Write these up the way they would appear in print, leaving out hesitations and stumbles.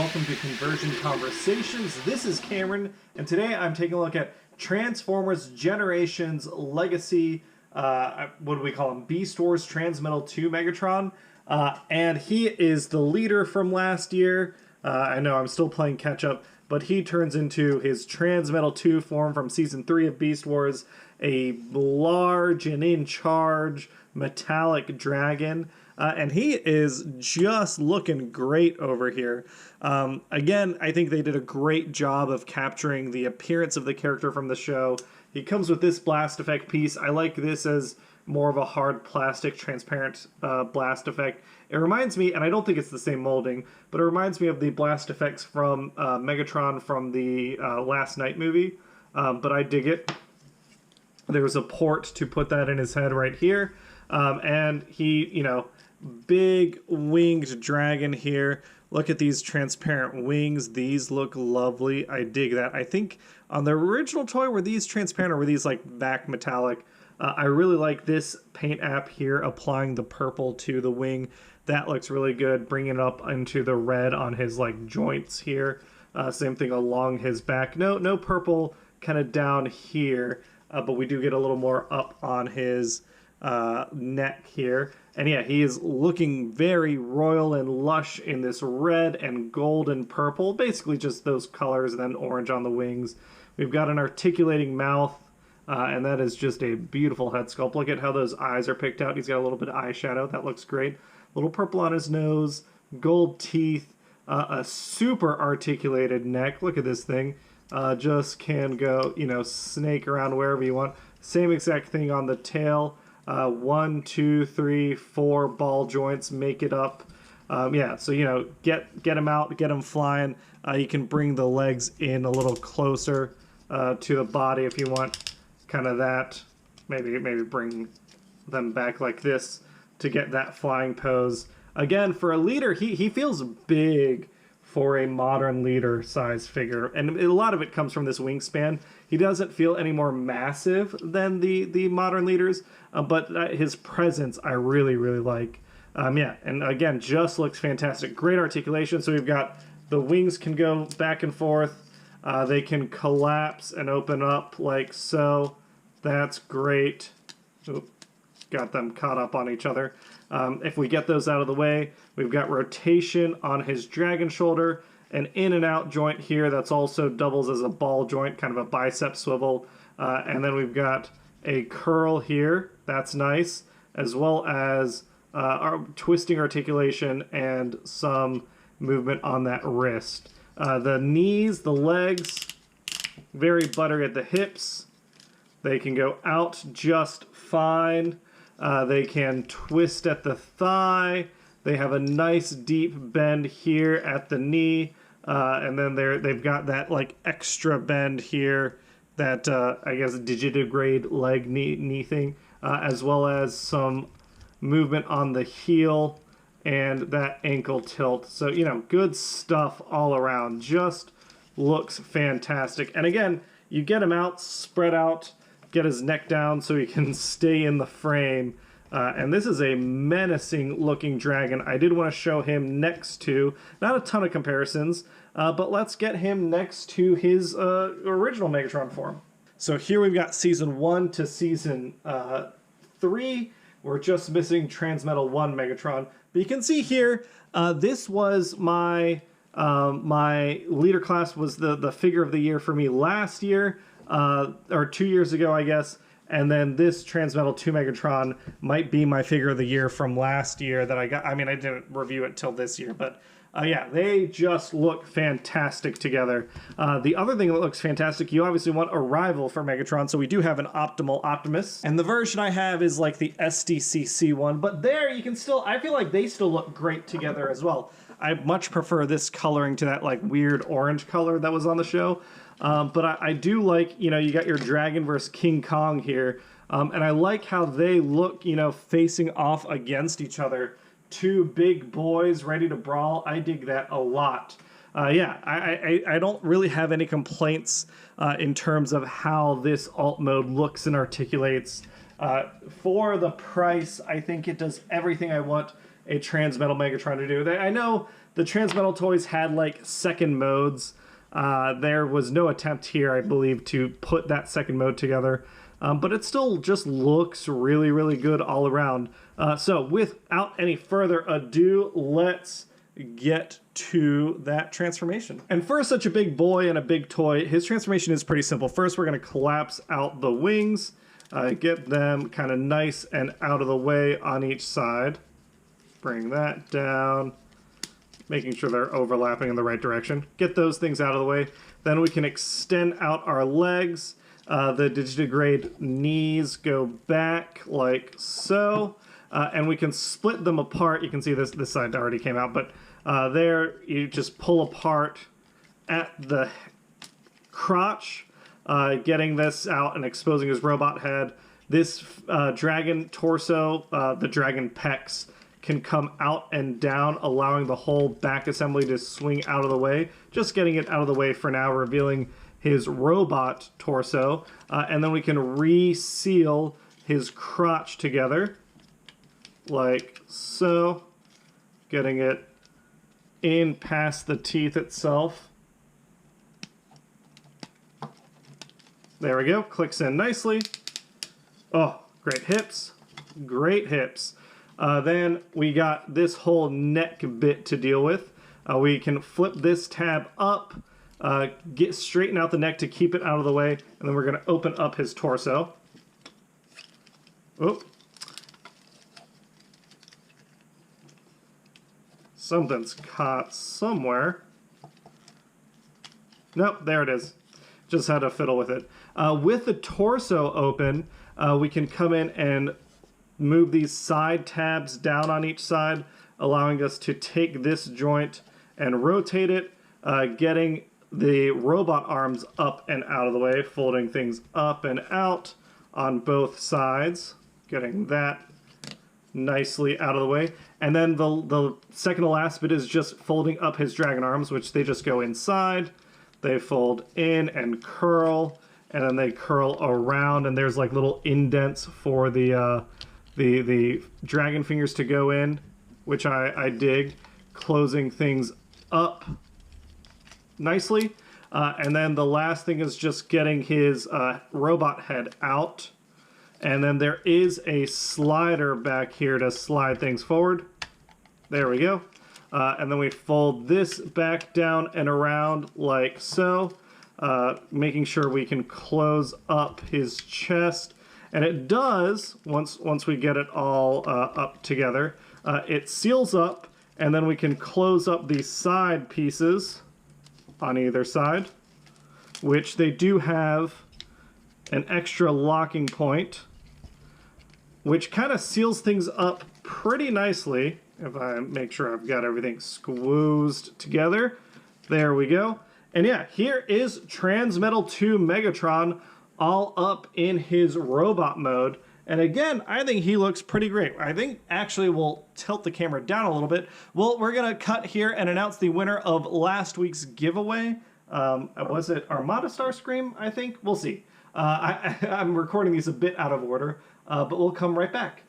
welcome to Conversion Conversations. This is Cameron, and today I'm taking a look at Transformers Generations Legacy, what do we call him? Beast Wars Transmetal II Megatron. And he is the leader from last year. I know I'm still playing catch-up, but he turns into his Transmetal 2 form from Season 3 of Beast Wars, a large and in-charge metallic dragon. And he is just looking great over here. Again, I think they did a great job of capturing the appearance of the character from the show. He comes with this blast effect piece. I like this as more of a hard plastic, transparent blast effect. It reminds me, and I don't think it's the same molding, but it reminds me of the blast effects from Megatron from the Last Night movie. But I dig it. There's a port to put that in his head right here. And he, you know, big winged dragon here. Look at these transparent wings. These look lovely. I dig that. I think on the original toy, were these transparent or were these like back metallic? I really like this paint app here, applying the purple to the wing. That looks really good, bringing it up into the red on his like joints here. Same thing along his back. No purple kind of down here, but we do get a little more up on his neck here. And yeah, he is looking very royal and lush in this red and gold and purple, basically just those colors, and then orange on the wings. We've got an articulating mouth, and that is just a beautiful head sculpt. Look at how those eyes are picked out. He's got a little bit of eyeshadow. That looks great. A little purple on his nose, gold teeth, a super articulated neck. Look at this thing. Just can go, you know, snake around wherever you want. Same exact thing on the tail. 1, 2, 3, 4 ball joints make it up. Yeah, so, you know, get them out, get them flying. You can bring the legs in a little closer to the body if you want. Kind of that. Maybe bring them back like this to get that flying pose. Again, for a leader, he feels big for a modern leader size figure, and a lot of it comes from this wingspan. He doesn't feel any more massive than the modern leaders, but his presence I really like. Yeah, and again, just looks fantastic. Great articulation. So we've got the wings can go back and forth. They can collapse and open up like so. That's great. Oop, got them caught up on each other. If we get those out of the way, we've got rotation on his dragon shoulder, an in and out joint here that's also doubles as a ball joint, kind of a bicep swivel. And then we've got a curl here, that's nice, as well as our twisting articulation and some movement on that wrist. The knees, the legs, very buttery at the hips. They can go out just fine. They can twist at the thigh. They have a nice deep bend here at the knee. And then they've got that like extra bend here, that I guess digitigrade leg knee thing, as well as some movement on the heel and that ankle tilt. So, you know, good stuff all around. Just looks fantastic. And again, you get him out, spread out, get his neck down so he can stay in the frame. And this is a menacing looking dragon. I did want to show him next to, not a ton of comparisons, but let's get him next to his original Megatron form. So here we've got Season 1 to Season 3. We're just missing Transmetal 1 Megatron. But you can see here, this was my leader class, was the figure of the year for me last year, or 2 years ago, I guess. And then this Transmetal 2 Megatron might be my figure of the year from last year that I got. I mean, I didn't review it till this year, but yeah, they just look fantastic together. The other thing that looks fantastic, you obviously want a rival for Megatron, so we do have an optimal Optimus. And the version I have is like the SDCC one, but there you can still, I feel like they still look great together as well. I much prefer this coloring to that like weird orange color that was on the show. But I do like, you know, you got your Dragon versus King Kong here. And I like how they look, you know, facing off against each other. Two big boys ready to brawl. I dig that a lot. Yeah, I don't really have any complaints in terms of how this alt mode looks and articulates. For the price, I think it does everything I want a Transmetal Megatron to do. I know the Transmetal toys had like second modes. There was no attempt here, I believe, to put that second mode together. But it still just looks really, really good all around. So without any further ado, let's get to that transformation. And for such a big boy and a big toy, his transformation is pretty simple. First, we're going to collapse out the wings, get them kind of nice and out of the way on each side. Bring that down, making sure they're overlapping in the right direction. Get those things out of the way. Then we can extend out our legs. The digitigrade knees go back like so. And we can split them apart. You can see this side already came out, but there you just pull apart at the crotch, getting this out and exposing his robot head. This dragon torso, the dragon pecs, can come out and down, allowing the whole back assembly to swing out of the way. Just getting it out of the way for now, revealing his robot torso. And then we can reseal his crotch together, like so. Getting it in past the teeth itself. There we go, clicks in nicely. Oh, great hips, great hips. Then we got this whole neck bit to deal with. We can flip this tab up, straighten out the neck to keep it out of the way, and then we're gonna open up his torso. Oh. Something's caught somewhere. Nope, there it is. Just had to fiddle with it. With the torso open, we can come in and move these side tabs down on each side, allowing us to take this joint and rotate it, getting the robot arms up and out of the way, folding things up and out on both sides, getting that nicely out of the way. And then the second to last bit is just folding up his dragon arms, which they just go inside, they fold in and curl, and then they curl around, and there's like little indents for the dragon fingers to go in, which I dig, closing things up nicely. And then the last thing is just getting his robot head out. And then there is a slider back here to slide things forward. There we go. And then we fold this back down and around like so, making sure we can close up his chest. And it does, once we get it all up together, it seals up, and then we can close up the side pieces on either side, which they do have an extra locking point, which kind of seals things up pretty nicely. If I make sure I've got everything squeezed together. There we go. And yeah, here is Transmetal II Megatron all up in his robot mode. And again, I think he looks pretty great. I think actually we'll tilt the camera down a little bit. Well, we're gonna cut here and announce the winner of last week's giveaway. Was it Armada Starscream, I think? We'll see. I'm recording these a bit out of order, but we'll come right back.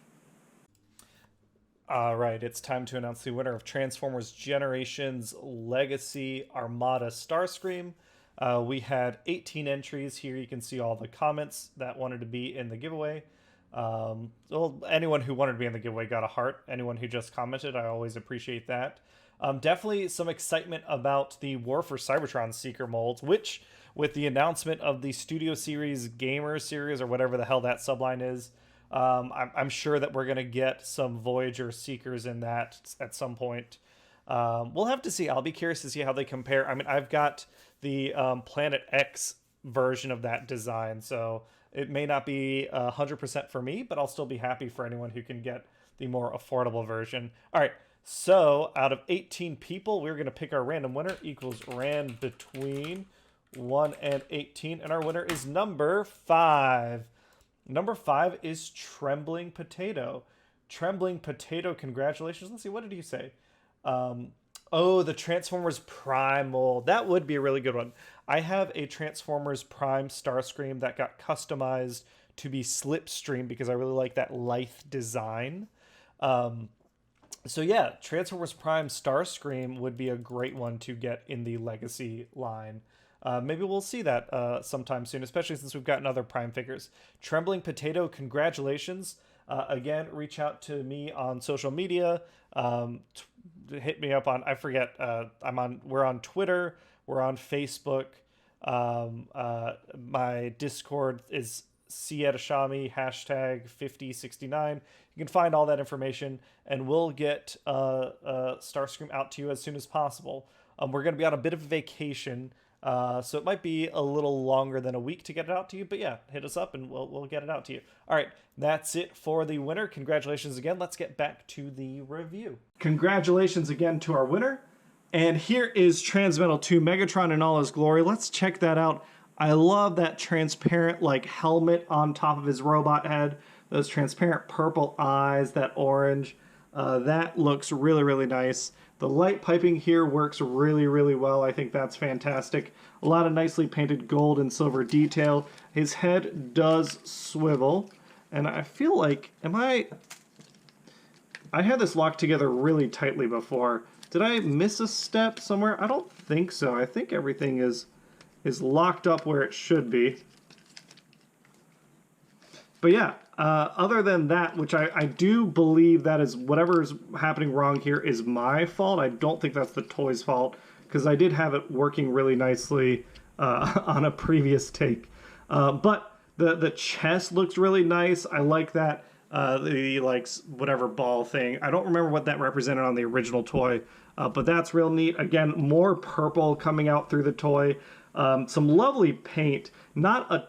All right, it's time to announce the winner of Transformers Generations Legacy Armada Starscream. We had 18 entries. Here you can see all the comments that wanted to be in the giveaway. Well, anyone who wanted to be in the giveaway got a heart. Anyone who just commented, I always appreciate that. Definitely some excitement about the War for Cybertron Seeker molds, which, with the announcement of the Studio Series Gamer Series, or whatever the hell that subline is, I'm sure that we're going to get some Voyager Seekers in that at some point. We'll have to see. I'll be curious to see how they compare. I mean, I've got the Planet X version of that design, so it may not be 100% for me, but I'll still be happy for anyone who can get the more affordable version. All right, so out of 18 people, we're going to pick our random winner, equals rand between 1 and 18, and our winner is number 5. Number 5 is Trembling Potato. Trembling Potato, congratulations. Let's see, what did he say? Oh, the Transformers Prime mold. That would be a really good one. I have a Transformers Prime Starscream that got customized to be Slipstream because I really like that lithe design. So yeah, Transformers Prime Starscream would be a great one to get in the Legacy line. Maybe we'll see that sometime soon, especially since we've gotten other Prime figures. Trembling Potato, congratulations. Again, reach out to me on social media. Hit me up on, I forget, we're on Twitter, we're on Facebook. My Discord is #Cietashami, #5069. You can find all that information, and we'll get Starscream out to you as soon as possible. We're going to be on a bit of a vacation, so it might be a little longer than a week to get it out to you. But yeah, hit us up, and we'll get it out to you. All right, that's it for the winner. Congratulations again. Let's get back to the review. Congratulations again to our winner. And here is Transmetal II Megatron in all his glory. Let's check that out. I love that transparent like helmet on top of his robot head. Those transparent purple eyes, that orange. That looks really, really nice. The light piping here works really, really well. I think that's fantastic. A lot of nicely painted gold and silver detail. His head does swivel. And I feel like, I had this locked together really tightly before. Did I miss a step somewhere? I don't think so. I think everything is locked up where it should be. But yeah, other than that, which I do believe that is whatever is happening wrong here is my fault. I don't think that's the toy's fault, because I did have it working really nicely on a previous take. But the chest looks really nice. I like that. The like whatever ball thing. I don't remember what that represented on the original toy, but that's real neat. Again, more purple coming out through the toy. Some lovely paint. Not a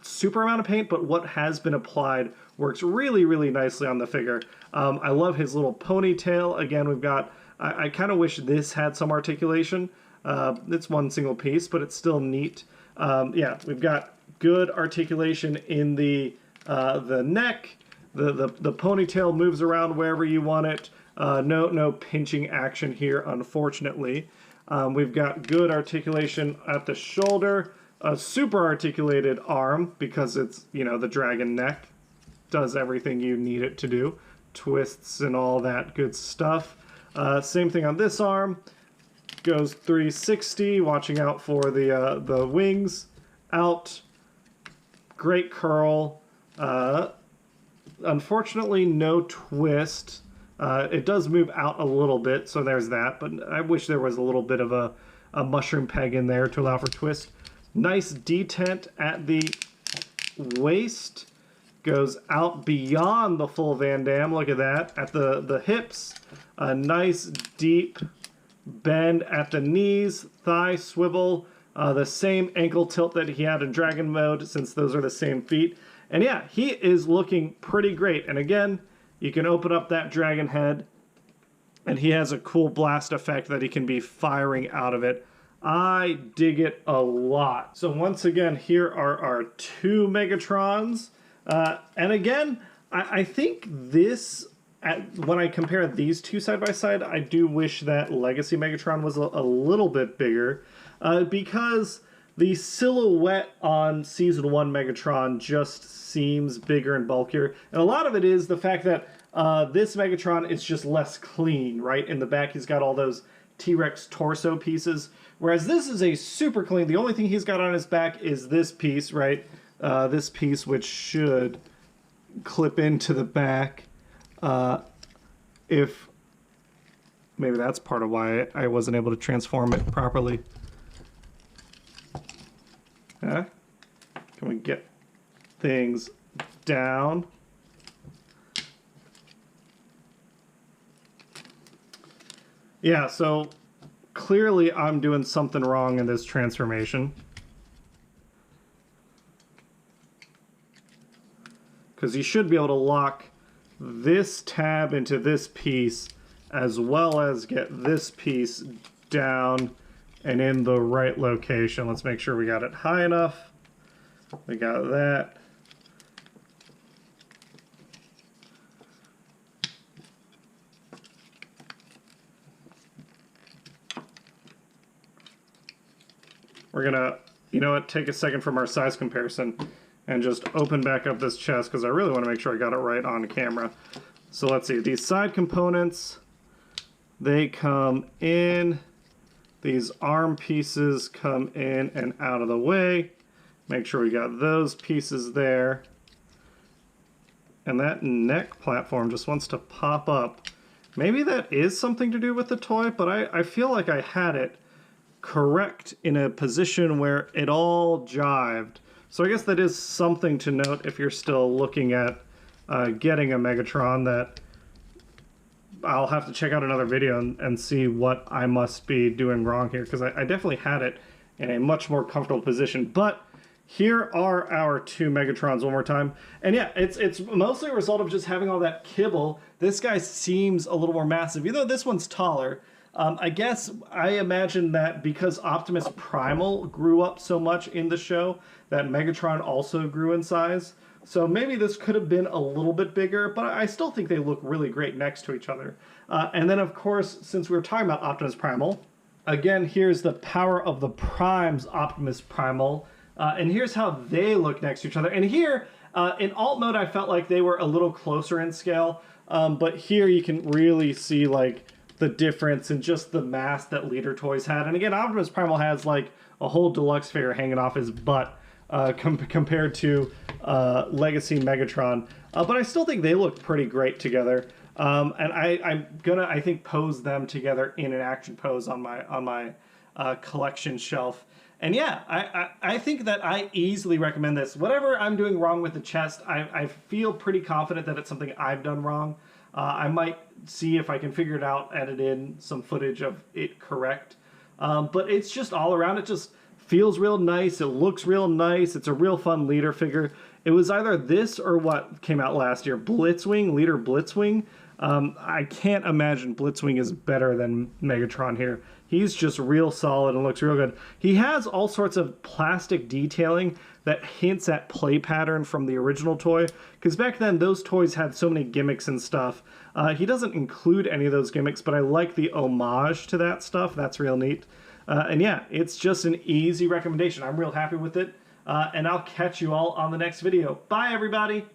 super amount of paint, but what has been applied works really, really nicely on the figure. I love his little ponytail. Again, we've got. I kind of wish this had some articulation. It's one single piece, but it's still neat. Yeah, we've got good articulation in the neck. The ponytail moves around wherever you want it. No pinching action here, unfortunately. We've got good articulation at the shoulder. A super articulated arm, because it's, the dragon neck. Does everything you need it to do. Twists and all that good stuff. Same thing on this arm. Goes 360, watching out for the wings. Out. Great curl. Unfortunately, no twist. It does move out a little bit, so there's that. But I wish there was a little bit of a mushroom peg in there to allow for twist. Nice detent at the waist. Goes out beyond the full Van Damme. Look at that. At the hips. A nice deep bend at the knees. Thigh swivel. The same ankle tilt that he had in Dragon Mode, since those are the same feet. And yeah, he is looking pretty great. And again, you can open up that dragon head, and he has a cool blast effect that he can be firing out of it. I dig it a lot. So once again, here are our two Megatrons. And again, I think this, when I compare these two side by side, I do wish that Legacy Megatron was a little bit bigger. Because the silhouette on Season 1 Megatron just seems bigger and bulkier. And a lot of it is the fact that this Megatron is just less clean, right? In the back, he's got all those T-Rex torso pieces. Whereas this is a super clean. The only thing he's got on his back is this piece, right? This piece, which should clip into the back. If maybe that's part of why I wasn't able to transform it properly. Can we get things down? Yeah, so clearly I'm doing something wrong in this transformation. Because you should be able to lock this tab into this piece, as well as get this piece down and in the right location. Let's make sure we got it high enough. We got that. We're gonna, take a second from our size comparison and just open back up this chest, because I really want to make sure I got it right on camera. So let's see, these side components, they come in. These arm pieces come in and out of the way. Make sure we got those pieces there. And that neck platform just wants to pop up. Maybe that is something to do with the toy, but I feel like I had it correct in a position where it all jived. So I guess that is something to note if you're still looking at getting a Megatron, that I'll have to check out another video and see what I must be doing wrong here, because I definitely had it in a much more comfortable position. But here are our two Megatrons one more time. And yeah, it's mostly a result of just having all that kibble. This guy seems a little more massive, even though this one's taller. I guess I imagine that because Optimus Primal grew up so much in the show, that Megatron also grew in size. So maybe this could have been a little bit bigger, but I still think they look really great next to each other. And then, of course, since we were talking about Optimus Primal, again, here's the Power of the Primes Optimus Primal. And here's how they look next to each other. And here, in alt mode, I felt like they were a little closer in scale. But here you can really see, like, the difference in just the mass that Leader Toys had. And again, Optimus Primal has, like, a whole deluxe figure hanging off his butt. Compared to Legacy Megatron, but I still think they look pretty great together. And I'm gonna, I think, pose them together in an action pose on my collection shelf. And yeah, I think that I easily recommend this. Whatever I'm doing wrong with the chest, I feel pretty confident that it's something I've done wrong. I might see if I can figure it out, edit in some footage of it correct. But it's just all around, it just feels real nice, it looks real nice, it's a real fun leader figure. It was either this or what came out last year, Blitzwing, Leader Blitzwing. I can't imagine Blitzwing is better than Megatron here. He's just real solid and looks real good. He has all sorts of plastic detailing that hints at play pattern from the original toy, because back then those toys had so many gimmicks and stuff. He doesn't include any of those gimmicks, but I like the homage to that stuff. That's real neat. And yeah, it's just an easy recommendation. I'm real happy with it. And I'll catch you all on the next video. Bye, everybody!